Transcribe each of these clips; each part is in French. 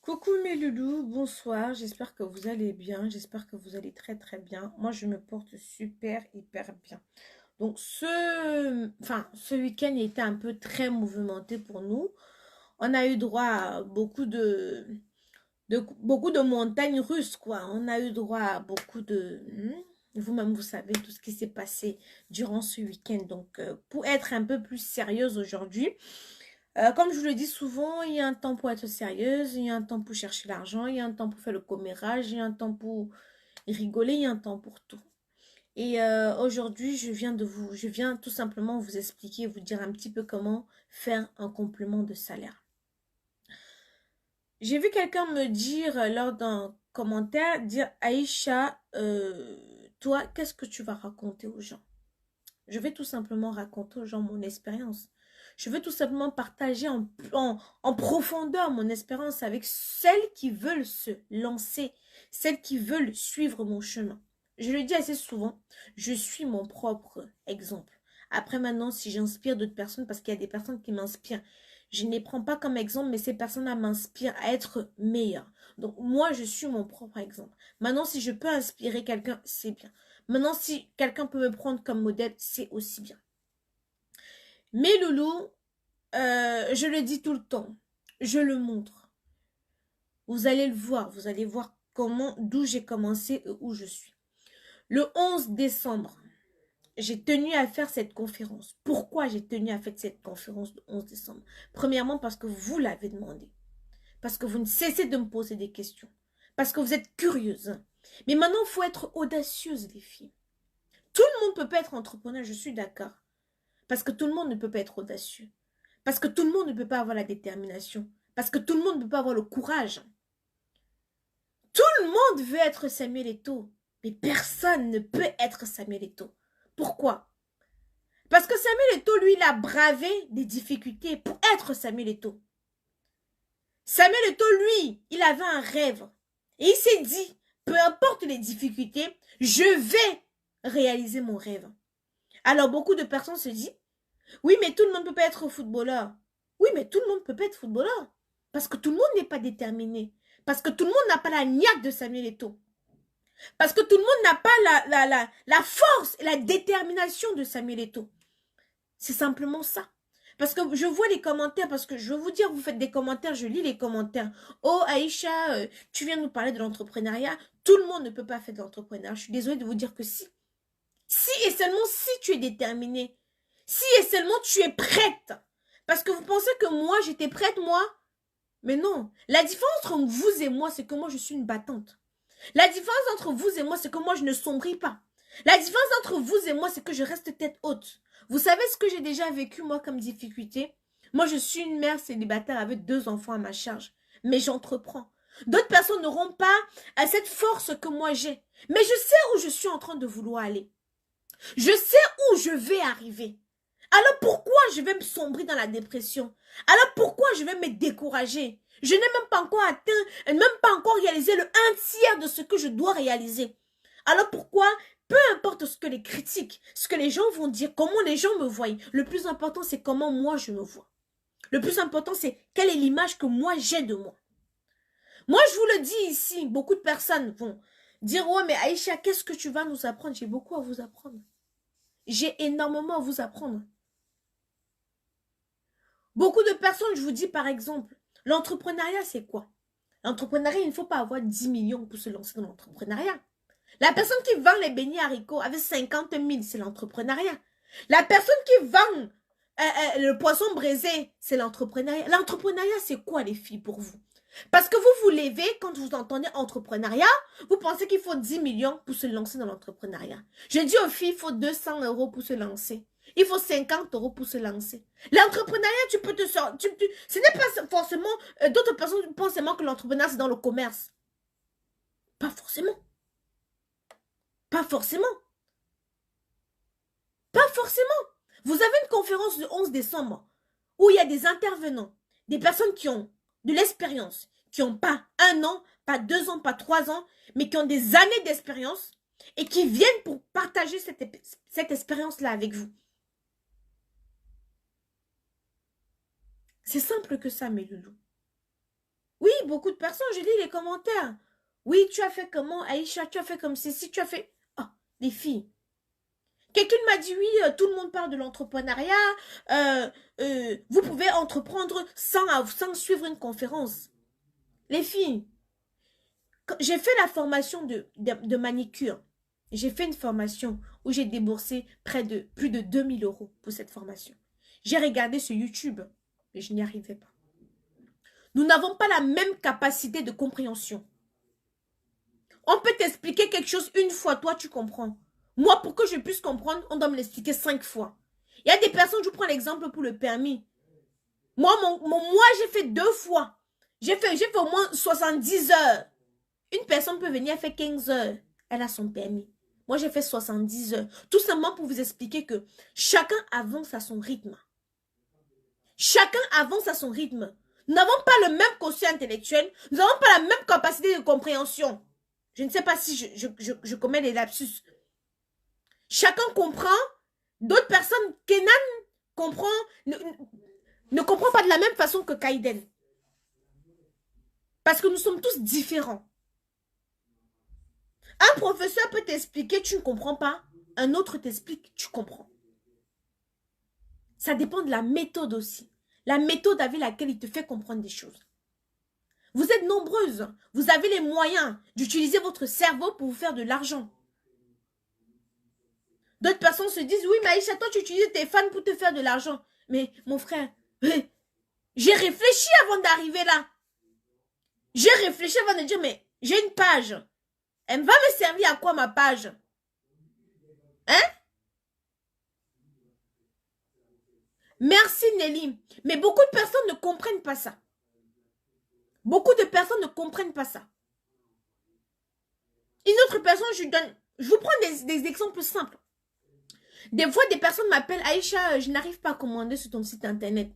Coucou mes loulous, bonsoir, j'espère que vous allez bien, j'espère que vous allez très très bien. Moi je me porte super hyper bien. Donc ce week-end était un peu très mouvementé pour nous. On a eu droit à beaucoup de montagnes russes quoi. On a eu droit à beaucoup de vous-même vous savez tout ce qui s'est passé durant ce week-end. Donc pour être un peu plus sérieuse aujourd'hui, comme je vous le dis souvent, il y a un temps pour être sérieuse, il y a un temps pour chercher l'argent, il y a un temps pour faire le commérage, il y a un temps pour rigoler, il y a un temps pour tout. Et aujourd'hui, je viens tout simplement vous expliquer, vous dire un petit peu comment faire un complément de salaire. J'ai vu quelqu'un me dire lors d'un commentaire, dire Aïcha, toi, qu'est-ce que tu vas raconter aux gens? Je vais tout simplement raconter aux gens mon expérience. Je veux tout simplement partager en profondeur mon expérience avec celles qui veulent se lancer, celles qui veulent suivre mon chemin. Je le dis assez souvent, je suis mon propre exemple. Après maintenant, si j'inspire d'autres personnes, parce qu'il y a des personnes qui m'inspirent, je ne les prends pas comme exemple, mais ces personnes-là m'inspirent à être meilleure. Donc moi, je suis mon propre exemple. Maintenant, si je peux inspirer quelqu'un, c'est bien. Maintenant, si quelqu'un peut me prendre comme modèle, c'est aussi bien. Mes loulous, je le dis tout le temps, je le montre. Vous allez le voir, vous allez voir d'où j'ai commencé et où je suis. Le 11 décembre, j'ai tenu à faire cette conférence. Pourquoi j'ai tenu à faire cette conférence le 11 décembre? Premièrement, parce que vous l'avez demandé. Parce que vous ne cessez de me poser des questions. Parce que vous êtes curieuse. Mais maintenant, il faut être audacieuse, les filles. Tout le monde ne peut pas être entrepreneur, je suis d'accord. Parce que tout le monde ne peut pas être audacieux. Parce que tout le monde ne peut pas avoir la détermination. Parce que tout le monde ne peut pas avoir le courage. Tout le monde veut être Samuel Eto'o. Mais personne ne peut être Samuel Eto'o. Pourquoi? Parce que Samuel Eto'o, lui, il a bravé des difficultés pour être Samuel Eto'o. Samuel Eto'o, lui, il avait un rêve. Et il s'est dit, peu importe les difficultés, je vais réaliser mon rêve. Alors beaucoup de personnes se disent, oui, mais tout le monde ne peut pas être footballeur. Oui, mais tout le monde ne peut pas être footballeur. Parce que tout le monde n'est pas déterminé. Parce que tout le monde n'a pas la niaque de Samuel Eto'o. Parce que tout le monde n'a pas la force et la détermination de Samuel Eto'o. C'est simplement ça. Parce que je vois les commentaires, parce que je veux vous dire, vous faites des commentaires, je lis les commentaires. Oh Aïcha, tu viens nous parler de l'entrepreneuriat. Tout le monde ne peut pas faire de l'entrepreneuriat. Je suis désolée de vous dire que si. Si et seulement si tu es déterminé. Si et seulement tu es prête. Parce que vous pensez que moi, j'étais prête, moi? Mais non. La différence entre vous et moi, c'est que moi, je suis une battante. La différence entre vous et moi, c'est que moi, je ne sombris pas. La différence entre vous et moi, c'est que je reste tête haute. Vous savez ce que j'ai déjà vécu, moi, comme difficulté? Moi, je suis une mère célibataire avec 2 enfants à ma charge. Mais j'entreprends. D'autres personnes n'auront pas cette force que moi j'ai. Mais je sais où je suis en train de vouloir aller. Je sais où je vais arriver. Alors pourquoi je vais me sombrer dans la dépression? Alors pourquoi je vais me décourager? Je n'ai même pas encore atteint, même pas encore réalisé le 1/3 de ce que je dois réaliser. Alors pourquoi, peu importe ce que les critiques, ce que les gens vont dire, comment les gens me voient, le plus important c'est comment moi je me vois. Le plus important c'est quelle est l'image que moi j'ai de moi. Moi je vous le dis ici, beaucoup de personnes vont dire ouais mais Aïcha qu'est-ce que tu vas nous apprendre? J'ai beaucoup à vous apprendre. J'ai énormément à vous apprendre. Beaucoup de personnes, je vous dis par exemple, l'entrepreneuriat, c'est quoi? L'entrepreneuriat, il ne faut pas avoir 10 millions pour se lancer dans l'entrepreneuriat. La personne qui vend les beignets haricots avec 50 000, c'est l'entrepreneuriat. La personne qui vend le poisson braisé, c'est l'entrepreneuriat. L'entrepreneuriat, c'est quoi les filles pour vous? Parce que vous vous levez, quand vous entendez entrepreneuriat, vous pensez qu'il faut 10 millions pour se lancer dans l'entrepreneuriat. Je dis aux filles, il faut 200 € pour se lancer. Il faut 50 € pour se lancer. L'entrepreneuriat, tu peux te sortir. Ce n'est pas forcément... D'autres personnes pensent seulement que l'entrepreneuriat, c'est dans le commerce. Pas forcément. Pas forcément. Pas forcément. Vous avez une conférence le 11 décembre où il y a des intervenants, des personnes qui ont de l'expérience, qui n'ont pas 1 an, pas 2 ans, pas 3 ans, mais qui ont des années d'expérience et qui viennent pour partager cette expérience-là avec vous. C'est simple que ça, mes loulous. Oui, beaucoup de personnes, je lis les commentaires. Oui, tu as fait comment, Aïcha, tu as fait comme ceci, tu as fait... Oh, les filles. Quelqu'un m'a dit, oui, tout le monde parle de l'entrepreneuriat, vous pouvez entreprendre sans suivre une conférence. Les filles, j'ai fait la formation de manicure. J'ai fait une formation où j'ai déboursé plus de 2 000 € pour cette formation. J'ai regardé sur YouTube, mais je n'y arrivais pas. Nous n'avons pas la même capacité de compréhension. On peut t'expliquer quelque chose une fois, toi tu comprends. Moi, pour que je puisse comprendre, on doit me l'expliquer 5 fois. Il y a des personnes, je vous prends l'exemple pour le permis. Moi, j'ai fait 2 fois. J'ai fait au moins 70 heures. Une personne peut venir faire 15 heures. Elle a son permis. Moi, j'ai fait 70 heures. Tout simplement pour vous expliquer que chacun avance à son rythme. Chacun avance à son rythme. Nous n'avons pas le même quotient intellectuel. Nous n'avons pas la même capacité de compréhension. Je ne sais pas si je commets des lapsus. Chacun comprend. D'autres personnes, Kenan comprend, ne comprend pas de la même façon que Kaiden. Parce que nous sommes tous différents. Un professeur peut t'expliquer, tu ne comprends pas. Un autre t'explique, tu comprends. Ça dépend de la méthode aussi. La méthode avec laquelle il te fait comprendre des choses. Vous êtes nombreuses. Vous avez les moyens d'utiliser votre cerveau pour vous faire de l'argent. D'autres personnes se disent, oui, Maïcha, toi, tu utilises tes fans pour te faire de l'argent. Mais, mon frère, j'ai réfléchi avant d'arriver là. J'ai réfléchi avant de dire, mais j'ai une page. Elle va me servir à quoi, ma page? Hein? Merci, Nelly. Mais beaucoup de personnes ne comprennent pas ça. Beaucoup de personnes ne comprennent pas ça. Une autre personne, je vous prends des exemples simples. Des fois, des personnes m'appellent, Aïcha, je n'arrive pas à commander sur ton site internet.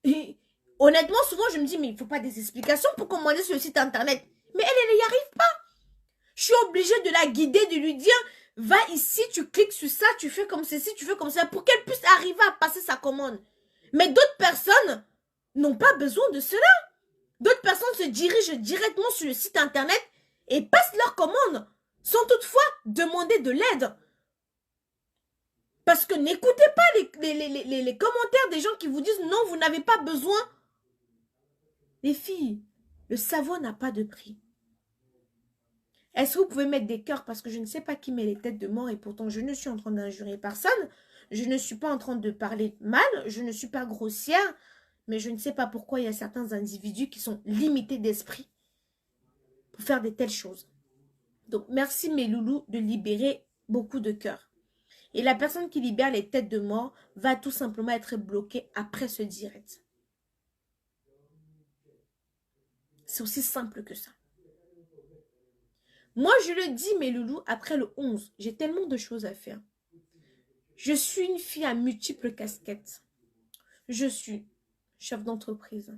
Et, honnêtement, souvent, je me dis, mais il ne faut pas des explications pour commander sur le site internet. Mais elle n'y arrive pas. Je suis obligée de la guider, de lui dire, va ici, tu cliques sur ça, tu fais comme ceci, tu fais comme ça, pour qu'elle puisse arriver à passer sa commande. Mais d'autres personnes n'ont pas besoin de cela. D'autres personnes se dirigent directement sur le site internet et passent leur commande, sans toutefois demander de l'aide. Parce que n'écoutez pas les commentaires des gens qui vous disent, non, vous n'avez pas besoin. Les filles, le savoir n'a pas de prix. Est-ce que vous pouvez mettre des cœurs? Parce que je ne sais pas qui met les têtes de mort et pourtant je ne suis en train d'injurer personne. Je ne suis pas en train de parler mal. Je ne suis pas grossière. Mais je ne sais pas pourquoi il y a certains individus qui sont limités d'esprit pour faire de telles choses. Donc, merci mes loulous de libérer beaucoup de cœurs. Et la personne qui libère les têtes de mort va tout simplement être bloquée après ce direct. C'est aussi simple que ça. Moi, je le dis, mes loulous, après le 11, j'ai tellement de choses à faire. Je suis une fille à multiples casquettes. Je suis chef d'entreprise.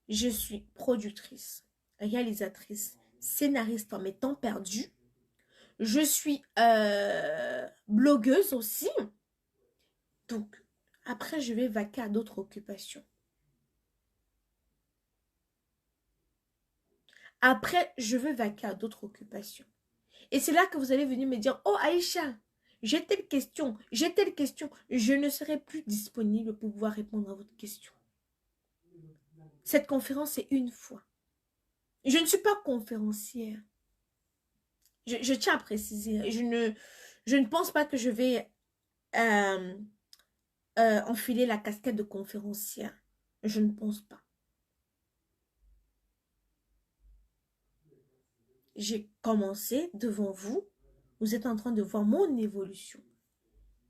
Je suis productrice, réalisatrice, scénariste en mes temps perdus. Je suis blogueuse aussi. Donc, après, je vais vaquer à d'autres occupations. Après, je vais vaquer à d'autres occupations. Et c'est là que vous allez venir me dire, oh Aïcha, j'ai telle question, j'ai telle question. Je ne serai plus disponible pour pouvoir répondre à votre question. Cette conférence, c'est une fois. Je ne suis pas conférencière. Je tiens à préciser. Je ne pense pas que je vais enfiler la casquette de conférencière. Je ne pense pas. J'ai commencé devant vous. Vous êtes en train de voir mon évolution.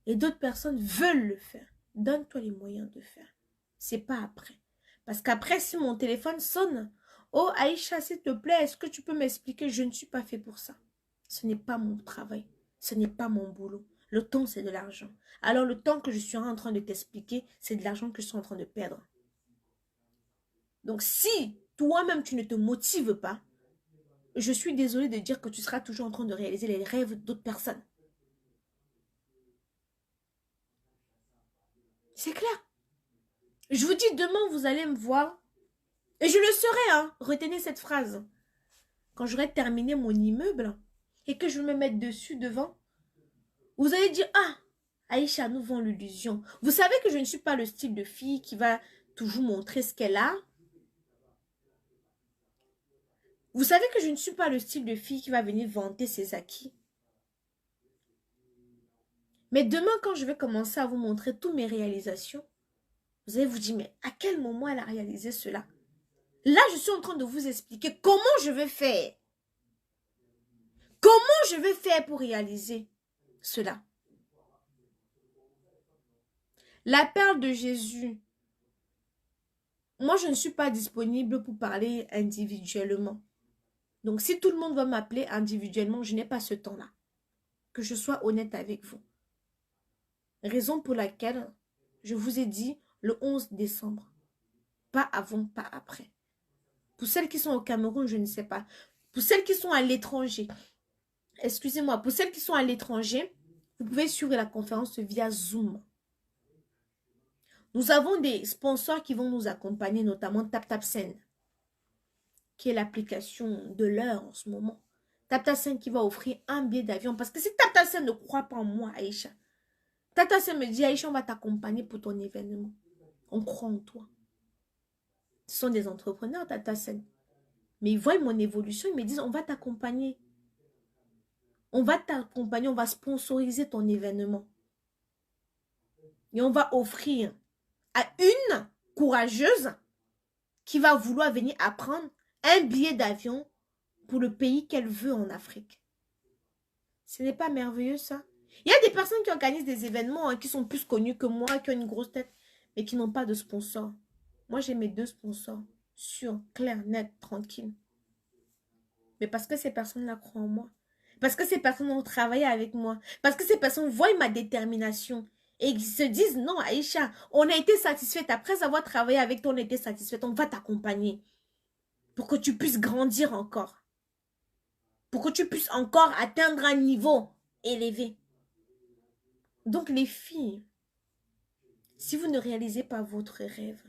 Et d'autres personnes veulent le faire. Donne-toi les moyens de faire. C'est pas après. Parce qu'après, si mon téléphone sonne, oh Aïcha, s'il te plaît, est-ce que tu peux m'expliquer? Je ne suis pas fait pour ça. Ce n'est pas mon travail. Ce n'est pas mon boulot. Le temps, c'est de l'argent. Alors, le temps que je suis en train de t'expliquer, c'est de l'argent que je suis en train de perdre. Donc, si toi-même, tu ne te motives pas, je suis désolée de dire que tu seras toujours en train de réaliser les rêves d'autres personnes. C'est clair. Je vous dis, demain, vous allez me voir Et je le serai, hein. Retenez cette phrase. Quand j'aurai terminé mon immeuble et que je vais me mettre dessus devant, vous allez dire, ah, Aïcha nous vend l'illusion. Vous savez que je ne suis pas le style de fille qui va toujours montrer ce qu'elle a. Vous savez que je ne suis pas le style de fille qui va venir vanter ses acquis. Mais demain, quand je vais commencer à vous montrer toutes mes réalisations, vous allez vous dire, mais à quel moment elle a réalisé cela? Là, je suis en train de vous expliquer comment je vais faire. Comment je vais faire pour réaliser cela? La perle de Jésus. Moi, je ne suis pas disponible pour parler individuellement. Donc, si tout le monde va m'appeler individuellement, je n'ai pas ce temps-là. Que je sois honnête avec vous. Raison pour laquelle je vous ai dit le 11 décembre. Pas avant, pas après. Pour celles qui sont au Cameroun, je ne sais pas. Pour celles qui sont à l'étranger, excusez-moi, pour celles qui sont à l'étranger, vous pouvez suivre la conférence via Zoom. Nous avons des sponsors qui vont nous accompagner, notamment TapTapSend, qui est l'application de l'heure en ce moment. TapTapSend qui va offrir un billet d'avion. Parce que si TapTapSend ne croit pas en moi, Aïcha, TapTapSend me dit, Aïcha, on va t'accompagner pour ton événement. On croit en toi. Ce sont des entrepreneurs, TapTapSend. Mais ils voient mon évolution, ils me disent, on va t'accompagner. On va t'accompagner, on va sponsoriser ton événement. Et on va offrir à une courageuse qui va vouloir venir apprendre un billet d'avion pour le pays qu'elle veut en Afrique. Ce n'est pas merveilleux, ça? Il y a des personnes qui organisent des événements qui sont plus connues que moi, qui ont une grosse tête, mais qui n'ont pas de sponsor. Moi, j'ai mes 2 sponsors, sûrs, clairs, nets, tranquilles. Mais parce que ces personnes-là croient en moi. Parce que ces personnes ont travaillé avec moi. Parce que ces personnes voient ma détermination. Et ils se disent, non, Aïcha, on a été satisfaite. Après avoir travaillé avec toi, on a été satisfaite. On va t'accompagner. Pour que tu puisses grandir encore. Pour que tu puisses encore atteindre un niveau élevé. Donc les filles, si vous ne réalisez pas votre rêve,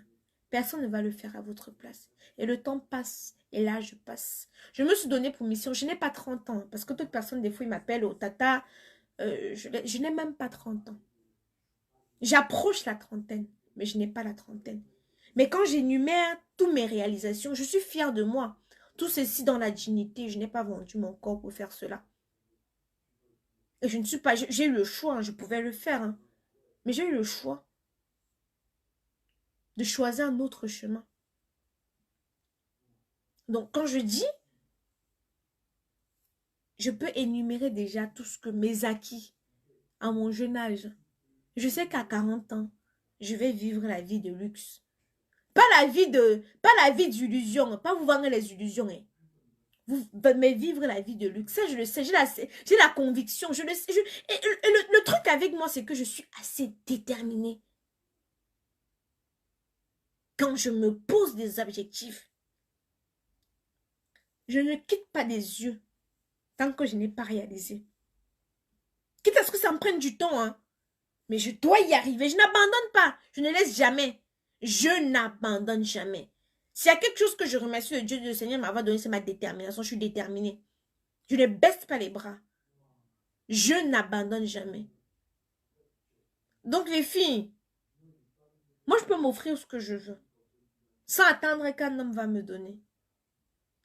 personne ne va le faire à votre place. Et le temps passe. Et l'âge passe. Je me suis donné pour mission. Je n'ai pas 30 ans. Parce que toute personne, des fois, ils m'appellent au tata. Je n'ai même pas 30 ans. J'approche la trentaine. Mais je n'ai pas la trentaine. Mais quand j'énumère toutes mes réalisations, je suis fière de moi. Tout ceci dans la dignité. Je n'ai pas vendu mon corps pour faire cela. Et je ne suis pas... J'ai eu le choix. Hein, je pouvais le faire. Hein, mais j'ai eu le choix de choisir un autre chemin. Donc, quand je dis, je peux énumérer déjà tout ce que mes acquis à mon jeune âge. Je sais qu'à 40 ans, je vais vivre la vie de luxe. Pas la vie d'illusion, pas vous vendre les illusions. Hein. Mais vivre la vie de luxe. Ça, je le sais, j'ai la conviction. Je le sais. Et le truc avec moi, c'est que je suis assez déterminée. Quand je me pose des objectifs, je ne quitte pas des yeux tant que je n'ai pas réalisé. Quitte à ce que ça me prenne du temps, hein. Mais je dois y arriver. Je n'abandonne pas. Je ne laisse jamais. Je n'abandonne jamais. S'il y a quelque chose que je remercie le Dieu, le Seigneur m'avoir donné, c'est ma détermination. Je suis déterminée. Je ne baisse pas les bras. Je n'abandonne jamais. Donc les filles, moi je peux m'offrir ce que je veux. Sans attendre qu'un homme va me donner.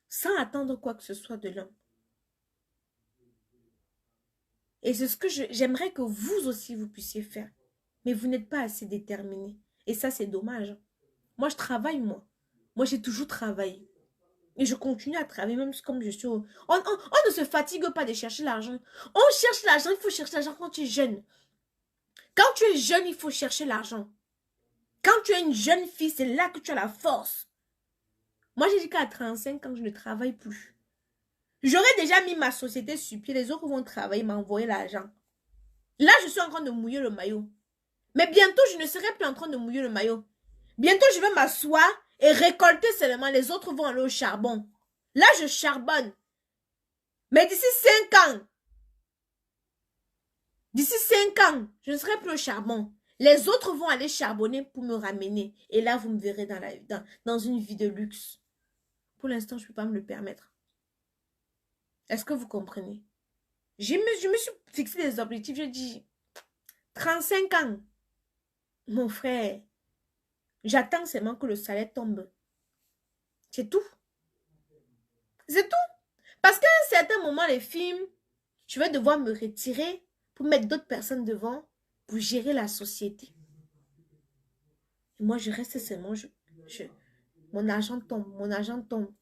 Sans attendre quoi que ce soit de l'homme. Et c'est ce que j'aimerais que vous aussi vous puissiez faire. Mais vous n'êtes pas assez déterminé. Et ça, c'est dommage. Moi, je travaille, moi. Moi, j'ai toujours travaillé. Et je continue à travailler, même comme je suis... On ne se fatigue pas de chercher l'argent. On cherche l'argent, il faut chercher l'argent quand tu es jeune. Quand tu es jeune, il faut chercher l'argent. Quand tu es une jeune fille, c'est là que tu as la force. Moi, j'ai dit qu'à 35 ans, je ne travaille plus. J'aurais déjà mis ma société sur pied. Les autres vont travailler, m'envoyer l'argent. Là, je suis en train de mouiller le maillot. Mais bientôt, je ne serai plus en train de mouiller le maillot. Bientôt, je vais m'asseoir et récolter seulement. Les autres vont aller au charbon. Là, je charbonne. Mais d'ici 5 ans, je ne serai plus au charbon. Les autres vont aller charbonner pour me ramener. Et là, vous me verrez dans une vie de luxe. Pour l'instant, je ne peux pas me le permettre. Est-ce que vous comprenez? Je me suis fixé des objectifs. J'ai dit, 35 ans, mon frère, j'attends seulement que le salaire tombe. C'est tout. C'est tout. Parce qu'à un certain moment, les films, je vais devoir me retirer pour mettre d'autres personnes devant pour gérer la société. Et moi, je reste seulement, mon argent tombe, mon argent tombe.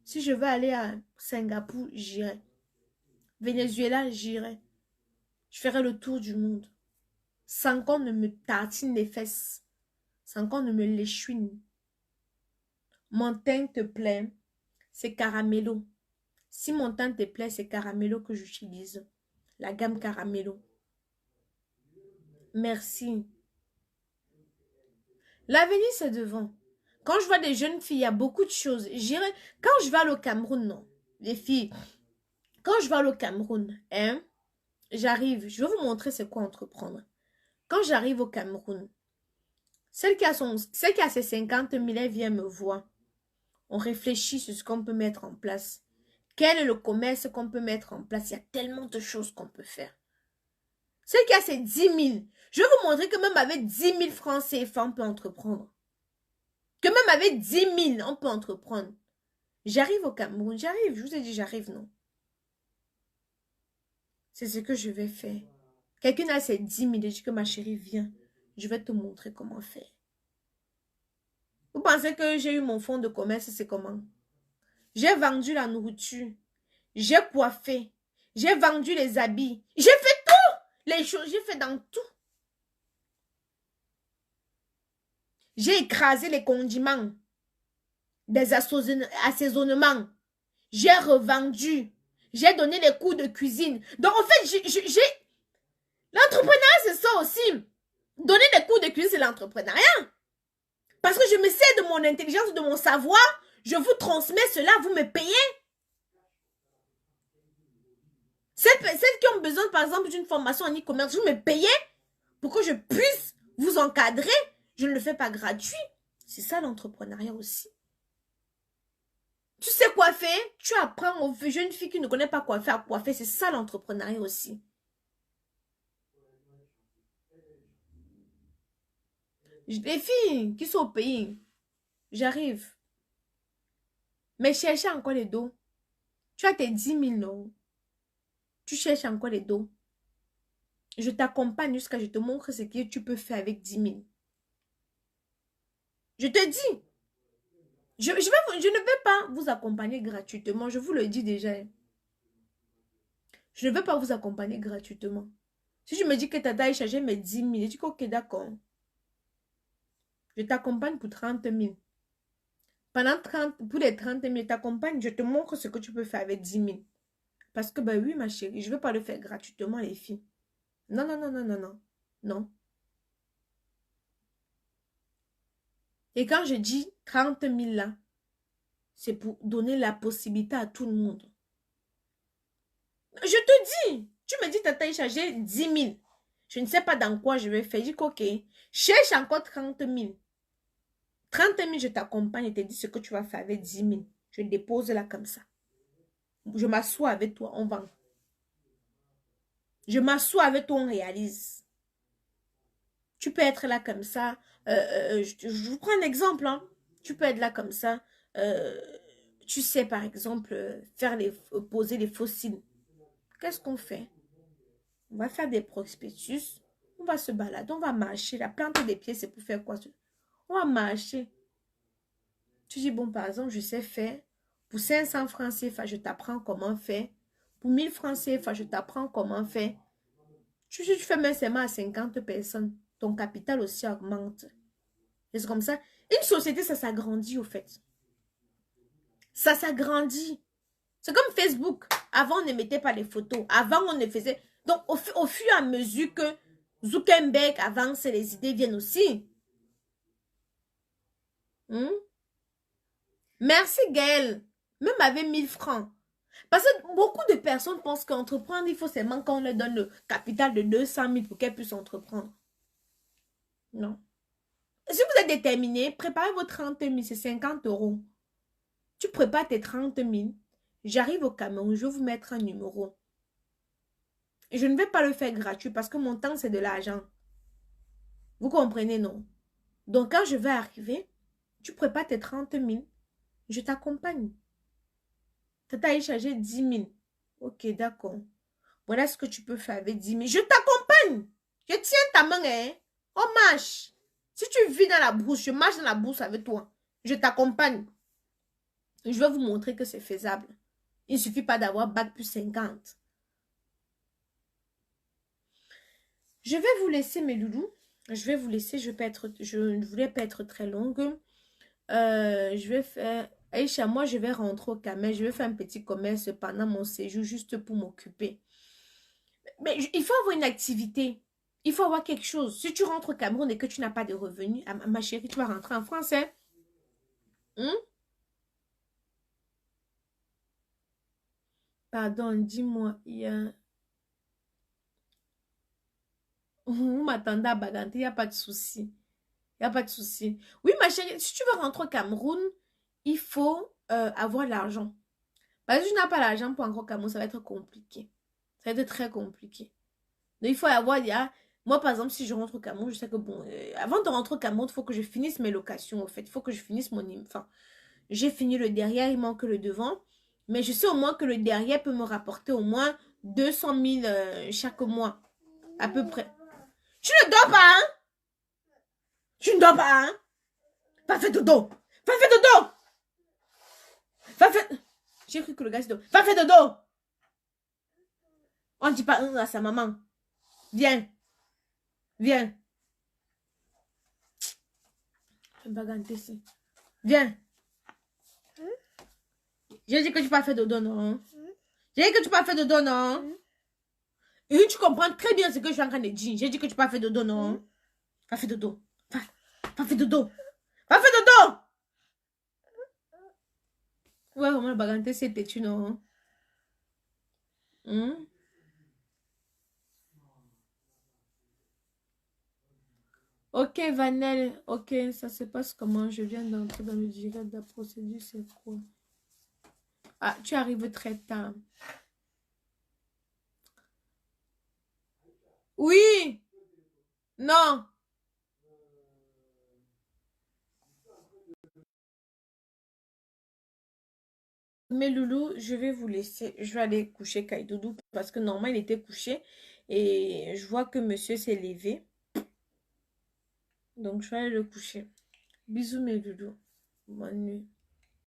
Si je veux aller à Singapour, j'irai. Venezuela, j'irai. Je ferai le tour du monde. Sans qu'on ne me tartine les fesses. Sans qu'on ne me l'échouine. Mon teint te plaît, c'est caramello. Si mon teint te plaît, c'est caramello que j'utilise. La gamme caramello. Merci. L'avenir, c'est devant. Quand je vois des jeunes filles, il y a beaucoup de choses. J'irai. Quand je vais au Cameroun, non. Les filles, quand je vais au Cameroun, hein, j'arrive. Je vais vous montrer c'est quoi entreprendre. Quand j'arrive au Cameroun, celle qui a ses 50 000, elle vient me voir. On réfléchit sur ce qu'on peut mettre en place. Quel est le commerce qu'on peut mettre en place? Il y a tellement de choses qu'on peut faire. Celle qui a ses 10 000, je vais vous montrer que même avec 10 000 francs CFA, on peut entreprendre. Que même avec 10 000, on peut entreprendre. J'arrive au Cameroun, j'arrive, je vous ai dit j'arrive, non. C'est ce que je vais faire. Quelqu'un a ses 10 000 et dit que ma chérie, viens, je vais te montrer comment faire. Vous pensez que j'ai eu mon fonds de commerce, c'est comment? J'ai vendu la nourriture, j'ai coiffé, j'ai vendu les habits, j'ai fait tout, les choses, j'ai fait dans tout. J'ai écrasé les condiments, des assaisonnements, j'ai revendu, j'ai donné les cours de cuisine. Donc en fait, l'entrepreneuriat, c'est ça aussi. Donner des cours de cuisine, c'est l'entrepreneuriat. Parce que je me sers de mon intelligence, de mon savoir, je vous transmets cela, vous me payez. Celles qui ont besoin, par exemple, d'une formation en e-commerce, vous me payez pour que je puisse vous encadrer. Je ne le fais pas gratuit. C'est ça l'entrepreneuriat aussi. Tu sais coiffer, tu apprends aux jeunes filles qui ne connaissent pas quoi faire à coiffer. C'est ça l'entrepreneuriat aussi. Les filles qui sont au pays, j'arrive. Mais cherchez encore les dos. Tu as tes 10 000, non? Tu cherches encore les dos. Je t'accompagne jusqu'à je te montre ce que tu peux faire avec 10 000. Je te dis. Je ne vais pas vous accompagner gratuitement. Je vous le dis déjà. Je ne veux pas vous accompagner gratuitement. Si tu me dis que Tata a chargé mes 10 000, je dis ok, d'accord. Je t'accompagne pour 30 000. Pour les 30 000, je t'accompagne, je te montre ce que tu peux faire avec 10 000. Parce que, ben oui, ma chérie, je ne veux pas le faire gratuitement, les filles. Non, non, non, non, non, non. Non. Et quand je dis 30 000 là, c'est pour donner la possibilité à tout le monde. Je te dis, tu me dis, Tata, il chargé 10 000. Je ne sais pas dans quoi je vais faire. Je dis, ok, cherche encore 30 000. 30 000, je t'accompagne et te dis ce que tu vas faire avec 10 000. Je dépose là comme ça. Je m'assois avec toi, on vend. Je m'assois avec toi, on réalise. Tu peux être là comme ça. Je vous prends un exemple. Hein. Tu peux être là comme ça. Tu sais, par exemple, poser les fossiles. Qu'est-ce qu'on fait? On va faire des prospectus. On va se balader. On va marcher. La plante des pieds, c'est pour faire quoi? On va marcher. Tu dis, bon, par exemple, je sais faire. Pour 500 francs CFA, je t'apprends comment faire. Pour 1000 francs CFA, je t'apprends comment faire. Tu fais même seulement à 50 personnes. Ton capital aussi augmente. Et c'est comme ça. Une société, ça s'agrandit au fait. Ça s'agrandit. C'est comme Facebook. Avant, on ne mettait pas les photos. Avant, on ne faisait... Donc, au fur et à mesure que Zuckerberg avance, les idées viennent aussi. Merci, Gaël. Même avec 1000 francs. Parce que beaucoup de personnes pensent qu'entreprendre, il faut seulement qu'on leur donne le capital de 200 000 pour qu'elles puissent entreprendre. Non. Si vous êtes déterminé, préparez vos 30 000, c'est 50 euros. Tu prépares tes 30 000. J'arrive au Cameroun, je vais vous mettre un numéro. Et je ne vais pas le faire gratuit parce que mon temps, c'est de l'argent. Vous comprenez, non? Donc, quand je vais arriver, tu prépares tes 30 000. Je t'accompagne. Tata a chargé 10 000. Ok, d'accord. Voilà ce que tu peux faire avec 10 000. Je t'accompagne. Je tiens ta main, hein. On marche. Si tu vis dans la brousse, je marche dans la brousse avec toi. Je t'accompagne. Je vais vous montrer que c'est faisable. Il ne suffit pas d'avoir bac plus 50. Je vais vous laisser, mes loulous. Je vais vous laisser. Je ne voulais pas être très longue. Je vais faire... Aïcha, moi, je vais rentrer au Cameroun. Je vais faire un petit commerce pendant mon séjour juste pour m'occuper. Mais il faut avoir une activité. Il faut avoir quelque chose. Si tu rentres au Cameroun et que tu n'as pas de revenus, ma chérie, tu vas rentrer en France, hein? Pardon, dis-moi, il y a... Vous m'attendez à Baganté, il n'y a pas de souci. Il n'y a pas de souci. Oui, ma chérie, si tu veux rentrer au Cameroun, il faut avoir l'argent. Parce que si tu n'as pas l'argent pour rentrer au Cameroun, ça va être compliqué. Ça va être très compliqué. Donc, il faut avoir... Moi, par exemple, si je rentre au Cameroun, je sais que, bon, avant de rentrer au Cameroun, il faut que je finisse mes locations, en fait. Il faut que je finisse mon... Enfin, j'ai fini le derrière, il manque le devant. Mais je sais au moins que le derrière peut me rapporter au moins 200 000 chaque mois. À peu près. Tu ne dors pas, hein? Tu ne dors pas, hein? Va faire dodo. Va faire dodo. Va faire... J'ai cru que le gars se dodo. Va faire dodo. On ne dit pas à sa maman. Viens. Viens. Ici. Viens. J'ai dit que tu peux faire dodo, non? J'ai dit que tu peux faire dodo, non? Et tu comprends très bien ce que je suis en train de dire. J'ai dit que tu peux faire dodo, non? Va faire dodo. Va. Va faire dodo. Va faire dodo. Ouais, vraiment, le baganté, c'est têtu, non? Ok, Vanel. Ok, ça se passe comment? Je viens d'entrer dans le direct de la procédure, c'est quoi? Ah, tu arrives très tard. Oui. Non. Mais Loulou, je vais vous laisser. Je vais aller coucher Kaidoudou parce que normalement, il était couché. Et je vois que monsieur s'est levé. Donc, je vais aller le coucher. Bisous, mes loulous. Bonne nuit.